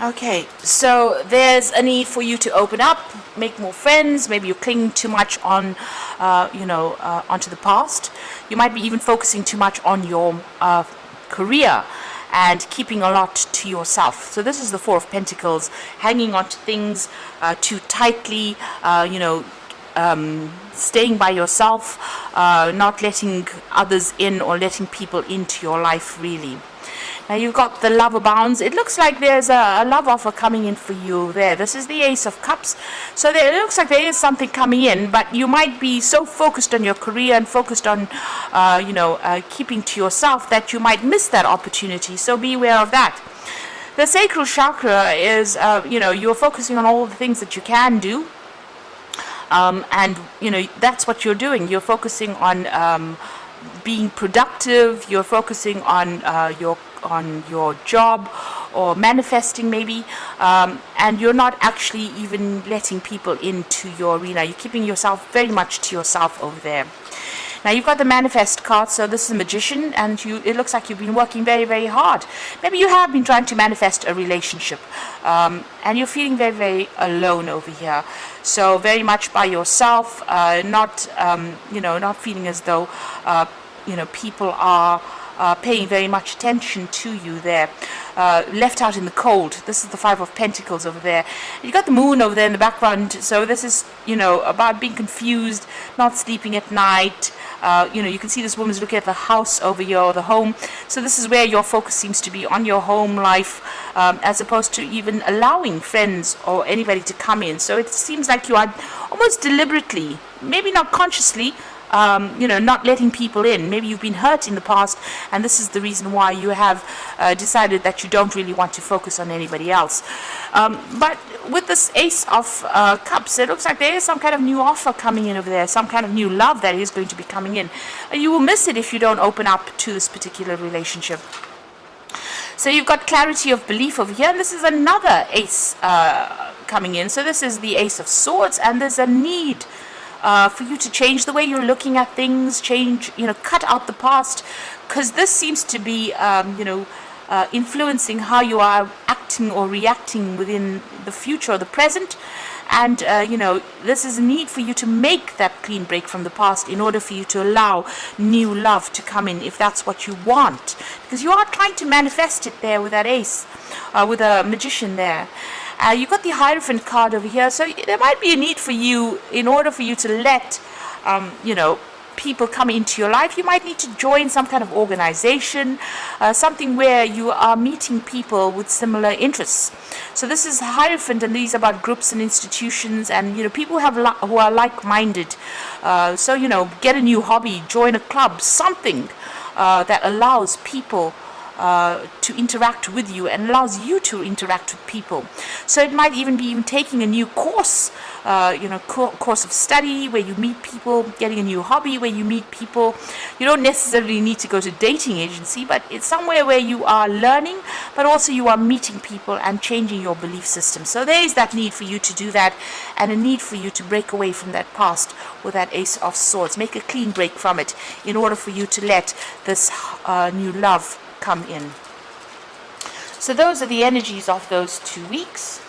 Okay, so there's a need for you to open up, make more friends. Maybe you're clinging too much on, onto the past. You might be even focusing too much on your career and keeping a lot to yourself. So this is the Four of Pentacles, hanging on to things too tightly, staying by yourself, not letting others in or letting people into your life really. Now you've got the Lover Bounds. It looks like there's a love offer coming in for you there. This is the Ace of Cups. So it looks like there is something coming in, but you might be so focused on your career and focused on, keeping to yourself that you might miss that opportunity. So be aware of that. The sacral chakra is, you're focusing on all the things that you can do. And, that's what you're doing. You're focusing on being productive. You're focusing on your job or manifesting maybe, and you're not actually even letting people into your arena. You're keeping yourself very much to yourself over there. Now you've got the Manifest card, so this is a Magician, and it looks like you've been working very, very hard. Maybe you have been trying to manifest a relationship, and you're feeling very, very alone over here. So very much by yourself, not feeling as though, people are paying very much attention to you there. Left out in the cold. This is the Five of Pentacles over there. You've got the moon over there in the background, so this is, about being confused, not sleeping at night. You can see this woman's looking at the house over here, or the home. So this is where your focus seems to be, on your home life, as opposed to even allowing friends or anybody to come in. So it seems like you are almost deliberately, maybe not consciously, not letting people in. Maybe you've been hurt in the past, and this is the reason why you have decided that you don't really want to focus on anybody else. But with this Ace of Cups, it looks like there is some kind of new offer coming in over there, some kind of new love that is going to be coming in. And you will miss it if you don't open up to this particular relationship. So you've got clarity of belief over here, and this is another Ace coming in. So this is the Ace of Swords, and there's a need for you to change the way you're looking at things, cut out the past, because this seems to be, influencing how you are acting or reacting within the future or the present. And, this is a need for you to make that clean break from the past in order for you to allow new love to come in, if that's what you want. Because you are trying to manifest it there with that Ace, with a Magician there. You've got the Hierophant card over here, so there might be a need for you, in order for you to let, people come into your life. You might need to join some kind of organization, something where you are meeting people with similar interests. So this is Hierophant, and these are about groups and institutions, and people who are like-minded. So get a new hobby, join a club, something that allows people to interact with you and allows you to interact with people. So it might even be taking a new course, course of study where you meet people, getting a new hobby where you meet people. You don't necessarily need to go to dating agency, but it's somewhere where you are learning, but also you are meeting people and changing your belief system. So there is that need for you to do that, and a need for you to break away from that past with that Ace of Swords. Make a clean break from it in order for you to let this new love come in. So those are the energies of those 2 weeks.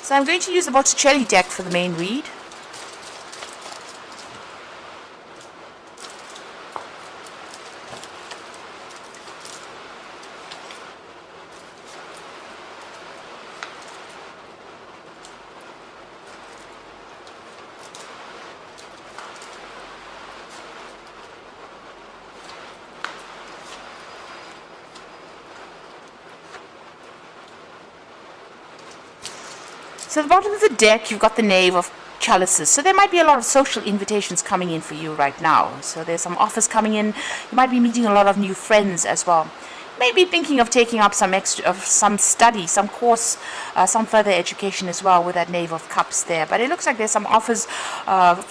So I'm going to use the Botticelli deck for the main read. So at the bottom of the deck, you've got the Knave of Chalices. So there might be a lot of social invitations coming in for you right now. So there's some offers coming in. You might be meeting a lot of new friends as well. Maybe thinking of taking up some study, some course, some further education as well with that Knave of Cups there. But it looks like there's some offers,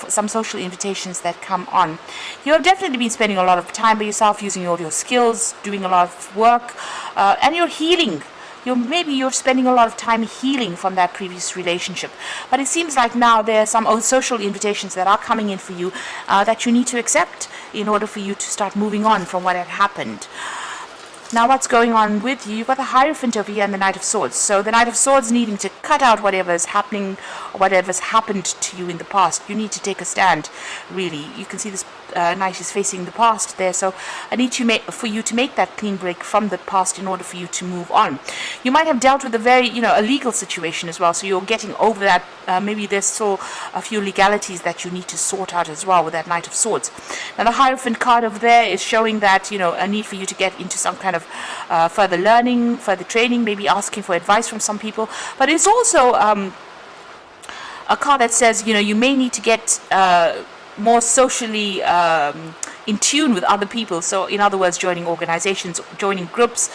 some social invitations that come on. You have definitely been spending a lot of time by yourself, using all your skills, doing a lot of work, and you're healing maybe you're spending a lot of time healing from that previous relationship. But it seems like now there are some social invitations that are coming in for you that you need to accept in order for you to start moving on from what had happened. Now what's going on with you? You've got the Hierophant over here and the Knight of Swords. So the Knight of Swords needing to cut out whatever is happening or whatever's happened to you in the past. You need to take a stand, really. You can see this Knight is facing the past there. So I need for you to make that clean break from the past in order for you to move on. You might have dealt with a very, a legal situation as well. So you're getting over that. Maybe there's still a few legalities that you need to sort out as well with that Knight of Swords. Now the Hierophant card over there is showing that, a need for you to get into some kind of further learning, further training, maybe asking for advice from some people. But it's also a card that says, you may need to get more socially in tune with other people. So in other words, joining organizations, joining groups,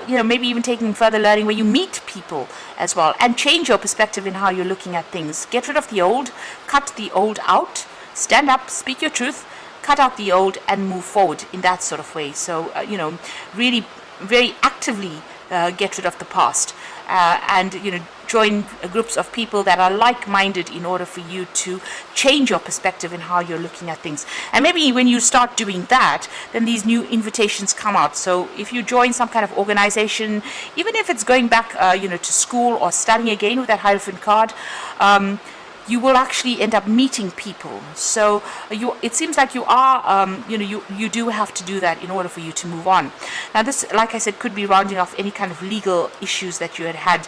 maybe even taking further learning where you meet people as well, and change your perspective in how you're looking at things. Get rid of the old, cut the old out, stand up, speak your truth, cut out the old, and move forward in that sort of way. So, really very actively get rid of the past and, join groups of people that are like-minded in order for you to change your perspective in how you're looking at things. And maybe when you start doing that, then these new invitations come out. So if you join some kind of organization, even if it's going back, to school or studying again with that Hierophant card, you will actually end up meeting people. So it seems like you are, you do have to do that in order for you to move on. Now this, like I said, could be rounding off any kind of legal issues that you had,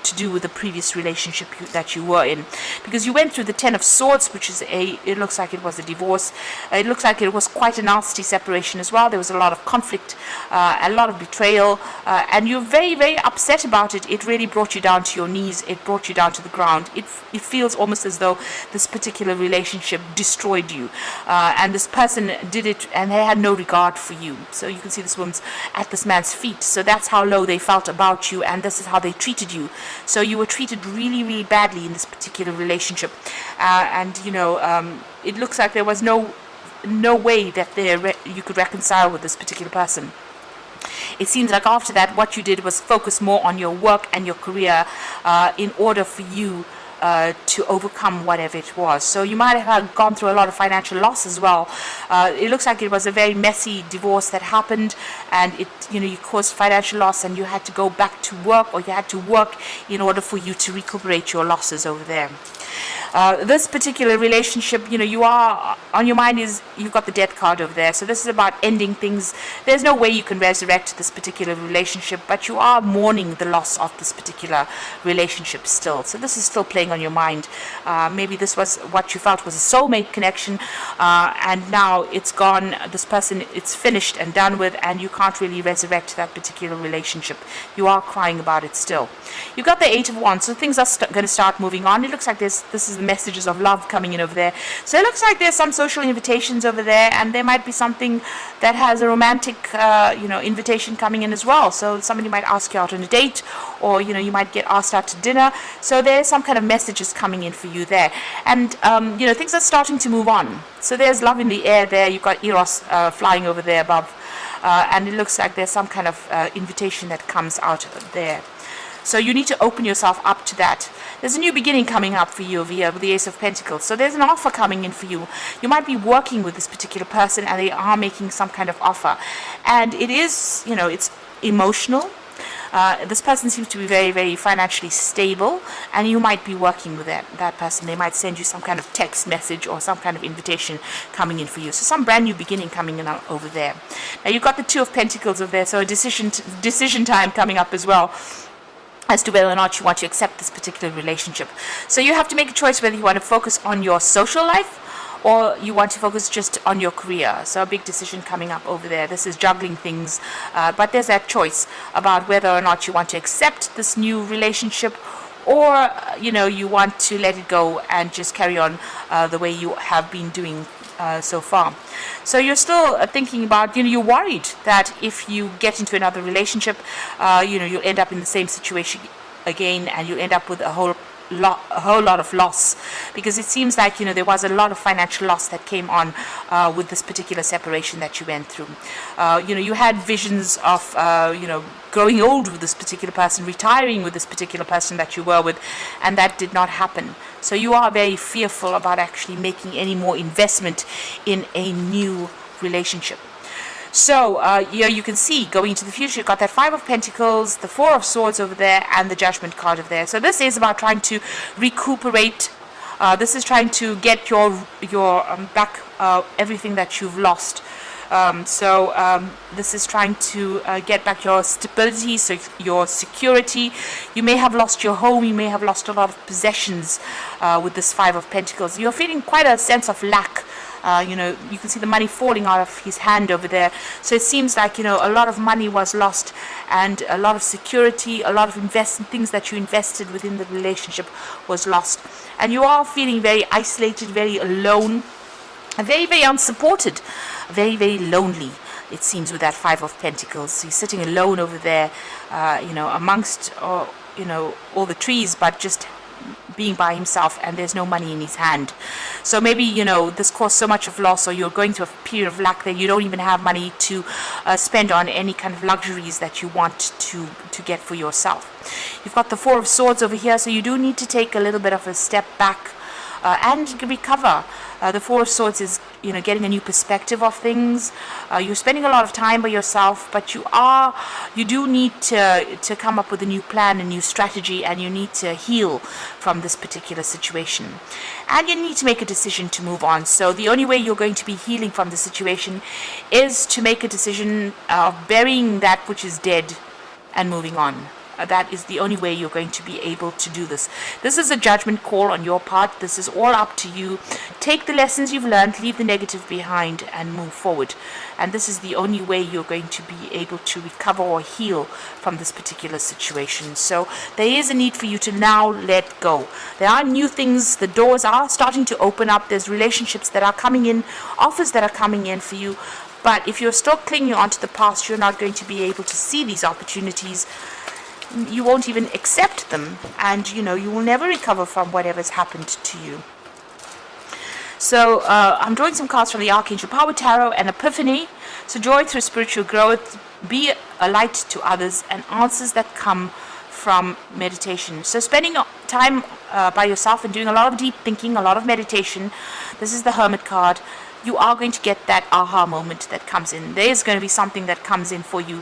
to do with the previous relationship that you were in, because you went through the Ten of Swords, which is it looks like it was a divorce. It looks like it was quite a nasty separation as well. There was a lot of conflict, a lot of betrayal, and you're very, very upset about it. It really brought you down to your knees. It brought you down to the ground. It feels almost as though this particular relationship destroyed you, and this person did it, and they had no regard for you. So you can see this woman's at this man's feet. So that's how low they felt about you, and this is how they treated you. So you were treated really, really badly in this particular relationship, and it looks like there was no way that you could reconcile with this particular person. It seems like after that, what you did was focus more on your work and your career in order for you to overcome whatever it was. So you might have gone through a lot of financial loss as well. It looks like it was a very messy divorce that happened, and you caused financial loss, and you had to go back to work, or you had to work in order for you to recuperate your losses over there. This particular relationship, you are on your mind is you've got the Death card over there. So this is about ending things. There's no way you can resurrect this particular relationship, but you are mourning the loss of this particular relationship still. So this is still playing on your mind. Maybe this was what you felt was a soulmate connection, and now it's gone. This person, it's finished and done with, and you can't really resurrect that particular relationship. You are crying about it still. You've got the Eight of Wands, so things are going to start moving on. It looks like this is the messages of love coming in over there. So it looks like there's some social invitations over there, and there might be something that has a romantic, invitation coming in as well. So somebody might ask you out on a date, or you might get asked out to dinner. So there's some kind of messages coming in for you there, and things are starting to move on. So there's love in the air there. You've got Eros flying over there above, and it looks like there's some kind of invitation that comes out there. So you need to open yourself up to that. There's a new beginning coming up for you over here with the Ace of Pentacles. So there's an offer coming in for you. You might be working with this particular person, and they are making some kind of offer. And it is, it's emotional. This person seems to be very, very financially stable, and you might be working with that person. They might send you some kind of text message or some kind of invitation coming in for you. So some brand new beginning coming in over there. Now you've got the Two of Pentacles over there, so a decision time coming up as well, as to whether or not you want to accept this particular relationship. So you have to make a choice whether you want to focus on your social life or you want to focus just on your career. So a big decision coming up over there. This is juggling things, but there's that choice about whether or not you want to accept this new relationship, or you want to let it go and just carry on the way you have been doing so far. So you're still thinking about, you're worried that if you get into another relationship, you'll end up in the same situation again, and you'll end up with a whole a whole lot of loss, because it seems like there was a lot of financial loss that came on with this particular separation that you went through. You had visions of growing old with this particular person, retiring with this particular person that you were with, and that did not happen. So you are very fearful about actually making any more investment in a new relationship. So here you can see, going into the future, you've got that Five of Pentacles, the Four of Swords over there, and the Judgment card over there. So this is about trying to recuperate. This is trying to get your back everything that you've lost. This is trying to get back your stability, so your security. You may have lost your home. You may have lost a lot of possessions with this Five of Pentacles. You're feeling quite a sense of lack. You can see the money falling out of his hand over there. So it seems like, a lot of money was lost, and a lot of security, a lot of things that you invested within the relationship was lost. And you are feeling very isolated, very alone, very, very unsupported, very, very lonely, it seems, with that Five of Pentacles. So he's sitting alone over there, amongst, all the trees, but just being by himself, and there's no money in his hand. So maybe this caused so much of loss, or you're going through a period of lack that you don't even have money to spend on any kind of luxuries that you want to get for yourself. You've got the Four of Swords over here, so you do need to take a little bit of a step back and recover. The Four of Swords is getting a new perspective of things. You're spending a lot of time by yourself, but you do need to come up with a new plan, a new strategy, and you need to heal from this particular situation. And you need to make a decision to move on. So the only way you're going to be healing from the situation is to make a decision of burying that which is dead and moving on. That is the only way you're going to be able to do this. This is a judgment call on your part. This is all up to you. Take the lessons you've learned, leave the negative behind, and move forward. And this is the only way you're going to be able to recover or heal from this particular situation. So there is a need for you to now let go. There are new things. The doors are starting to open up. There's relationships that are coming in, offers that are coming in for you. But if you're still clinging onto the past, you're not going to be able to see these opportunities. You won't even accept them, and you will never recover from whatever's happened to you. So I'm drawing some cards from the Archangel Power Tarot and Epiphany. So joy through spiritual growth, be a light to others, and answers that come from meditation. So spending time by yourself and doing a lot of deep thinking, a lot of meditation. This is the Hermit card. You are going to get that aha moment that comes in. There is going to be something that comes in for you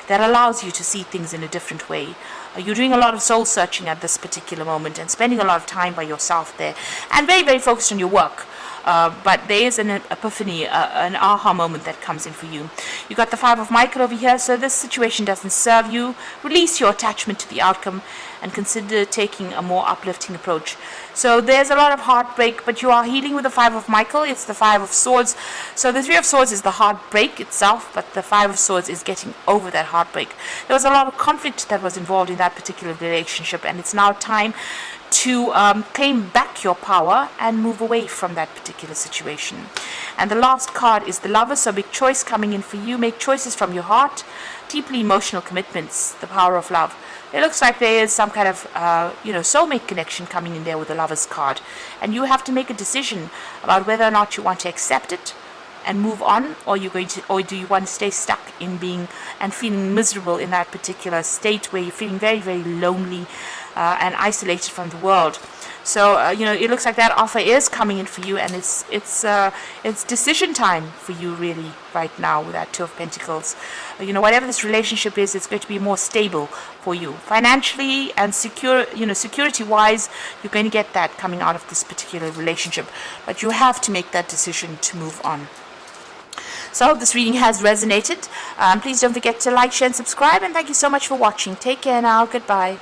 that allows you to see things in a different way. You're doing a lot of soul searching at this particular moment and spending a lot of time by yourself there, and very, very focused on your work. But there is an epiphany, an aha moment that comes in for you. You got the Five of Michael over here, so this situation doesn't serve you. Release your attachment to the outcome and consider taking a more uplifting approach. So there's a lot of heartbreak, but you are healing with the Five of Michael. It's the Five of Swords. So the Three of Swords is the heartbreak itself, but the Five of Swords is getting over that heartbreak. There was a lot of conflict that was involved in that particular relationship, and it's now time to claim back your power and move away from that particular situation. And the last card is the Lover, so big choice coming in for you. Make choices from your heart, deeply emotional commitments, the power of love. It looks like there is some kind of soulmate connection coming in there with the Lover's card, and you have to make a decision about whether or not you want to accept it and move on, or do you want to stay stuck in being and feeling miserable in that particular state where you're feeling very, very lonely and isolated from the world. So it looks like that offer is coming in for you, and it's decision time for you really right now with that Two of Pentacles. Whatever this relationship is, it's going to be more stable for you financially and security wise. You're going to get that coming out of this particular relationship, but you have to make that decision to move on. So I hope this reading has resonated. Please don't forget to like, share, and subscribe, and thank you so much for watching. Take care now. Goodbye.